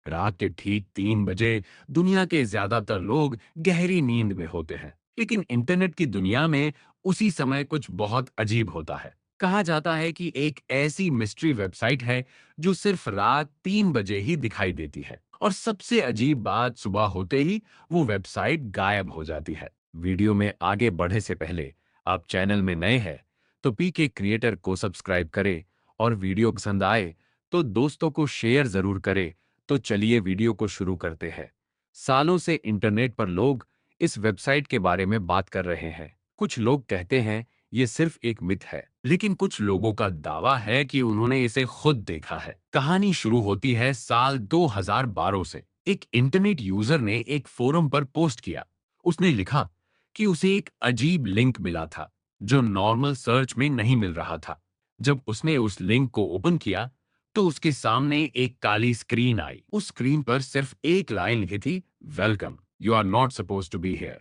रात के ठीक 3 बजे दुनिया के ज्यादातर लोग गहरी नींद में होते हैं, लेकिन इंटरनेट की दुनिया में उसी समय कुछ बहुत अजीब होता है। कहा जाता है कि एक ऐसी मिस्ट्री वेबसाइट है जो सिर्फ रात 3 बजे ही दिखाई देती है, और सबसे अजीब बात, सुबह होते ही वो वेबसाइट गायब हो जाती है। वीडियो में आगे बढ़े से पहले आप चैनल में नए हैं तो पीके क्रिएटर को सब्सक्राइब करें, और वीडियो पसंद आए तो दोस्तों को शेयर जरूर करें। तो चलिए वीडियो को शुरू करते हैं। सालों से इंटरनेट पर लोग इस वेबसाइट के बारे में बात कर रहे हैं। कुछ लोग कहते हैं ये सिर्फ एक मिथ है, लेकिन कुछ लोगों का दावा है कि उन्होंने इसे खुद देखा है। कहानी शुरू होती है साल 2012 से। एक इंटरनेट यूजर ने एक फोरम पर पोस्ट किया। उसने लिखा कि उसे एक अजीब लिंक मिला था जो नॉर्मल सर्च में नहीं मिल रहा था। जब उसने उस लिंक को ओपन किया तो उसके सामने एक काली स्क्रीन आई। उस स्क्रीन पर सिर्फ एक लाइन लिखी थी, welcome, you are not suppose to be here.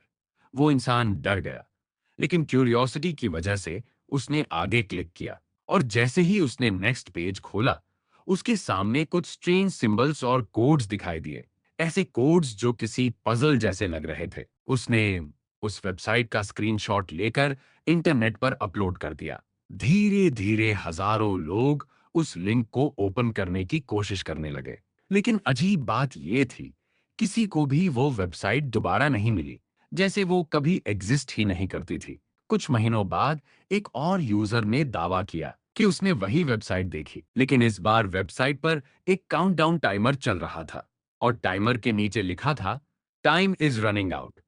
वो इंसान डर गया, लेकिन क्यूरियोसिटी की वजह से उसने आगे क्लिक किया। और जैसे ही उसने नेक्स्ट पेज खोला, उसके सामने कुछ स्ट्रेंज सिंबल्स और कोड्स दिखाई दिए। ऐसे कोड्स जो किसी पजल जैसे लग रहे थे। उसने उस वेबसाइट का स्क्रीनशॉट लेकर इंटरनेट पर अपलोड कर दिया। धीरे धीरे हजारों लोग उस लिंक को ओपन करने की कोशिश करने लगे। लेकिन अजीब बात यह थी, किसी को भी वो वेबसाइट दोबारा नहीं मिली, जैसे वो कभी एग्जिस्ट ही नहीं करती थी। कुछ महीनों बाद एक और यूजर ने दावा किया कि उसने वही वेबसाइट देखी, लेकिन इस बार वेबसाइट पर एक काउंटडाउन टाइमर चल रहा था, और टाइमर के नीचे लिखा था, टाइम इज रनिंग आउट।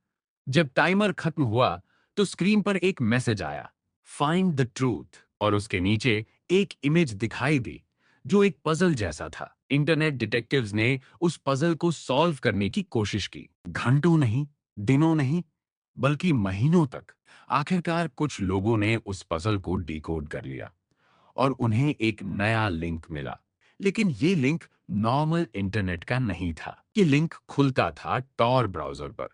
जब टाइमर खत्म हुआ तो स्क्रीन पर एक मैसेज आया, फाइंड द ट्रूथ, और उसके नीचे एक इमेज दिखाई दी जो एक पजल जैसा था। इंटरनेट डिटेक्टिव्स ने उस पजल को सॉल्व करने की कोशिश की, घंटों नहीं, दिनों नहीं, बल्कि महीनों तक। आखिरकार कुछ लोगों ने उस पजल को डिकोड कर लिया और उन्हें एक नया लिंक मिला। लेकिन ये लिंक नॉर्मल इंटरनेट का नहीं था। ये लिंक खुलता था टॉर ब्राउजर पर।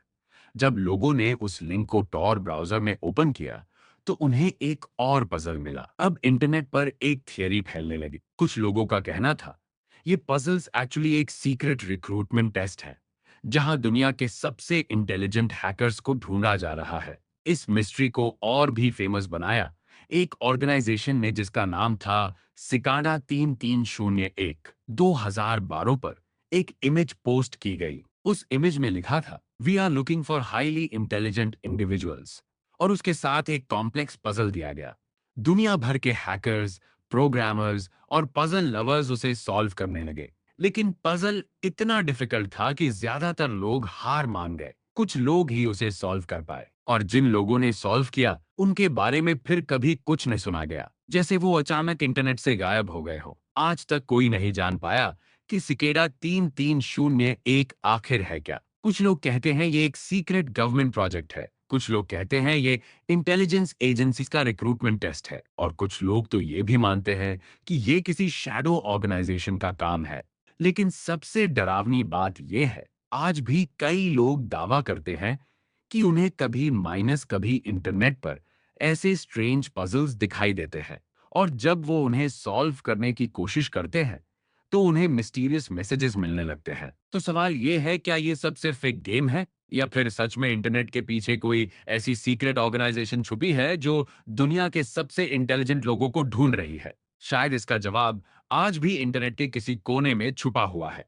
जब लोगों ने उस लिंक को टॉर ब्राउजर में ओपन किया तो उन्हें एक और पजल मिला। अब इंटरनेट पर एक थियरी फैलने लगी। कुछ लोगों का कहना था ये पजल्स एक्चुअली एक सीक्रेट रिक्रूटमेंट टेस्ट है, जहां दुनिया के सबसे इंटेलिजेंट हैकर्स को ढूंढा जा रहा है। इस मिस्ट्री को और भी फेमस बनाया एक ऑर्गेनाइजेशन ने जिसका नाम था सिकाडा 3301। 2012 पर एक इमेज पोस्ट की गई। उस इमेज में लिखा था, we are looking for highly intelligent individuals, और उसके साथ एक कॉम्प्लेक्स पजल दिया गया। दुनिया भर के हैकर्स, प्रोग्रामर्स और पजल लवर्स उसे सॉल्व करने लगे। लेकिन पजल इतना डिफिकल्ट था कि ज्यादातर लोग हार मान गए। कुछ लोग ही उसे सॉल्व कर पाए, और जिन लोगों ने सॉल्व किया उनके बारे में फिर कभी कुछ नहीं सुना गया, जैसे वो अचानक इंटरनेट से गायब हो गए हो। आज तक कोई नहीं जान पाया कि सिकेडा 3301 आखिर है क्या। कुछ लोग कहते हैं ये एक सीक्रेट गवर्नमेंट प्रोजेक्ट है, कुछ लोग कहते हैं ये इंटेलिजेंस एजेंसीज का रिक्रूटमेंट टेस्ट है, और कुछ लोग तो ये भी मानते हैं कि ये किसी शैडो ऑर्गेनाइजेशन का काम है। लेकिन सबसे डरावनी बात यह है, आज भी कई लोग दावा करते हैं कि उन्हें कभी माइनस कभी इंटरनेट पर ऐसे स्ट्रेंज पजल्स दिखाई देते हैं, और जब वो उन्हें सॉल्व करने की कोशिश करते हैं तो उन्हें मिस्टीरियस मैसेजेस मिलने लगते हैं। तो सवाल ये है, क्या ये सब सिर्फ एक गेम है, या फिर सच में इंटरनेट के पीछे कोई ऐसी सीक्रेट ऑर्गेनाइजेशन छुपी है जो दुनिया के सबसे इंटेलिजेंट लोगों को ढूंढ रही है? शायद इसका जवाब आज भी इंटरनेट के किसी कोने में छुपा हुआ है।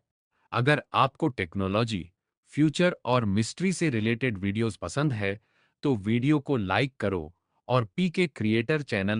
अगर आपको टेक्नोलॉजी, फ्यूचर और मिस्ट्री से रिलेटेड वीडियोस पसंद है तो वीडियो को लाइक करो, और पीके क्रिएटर चैनल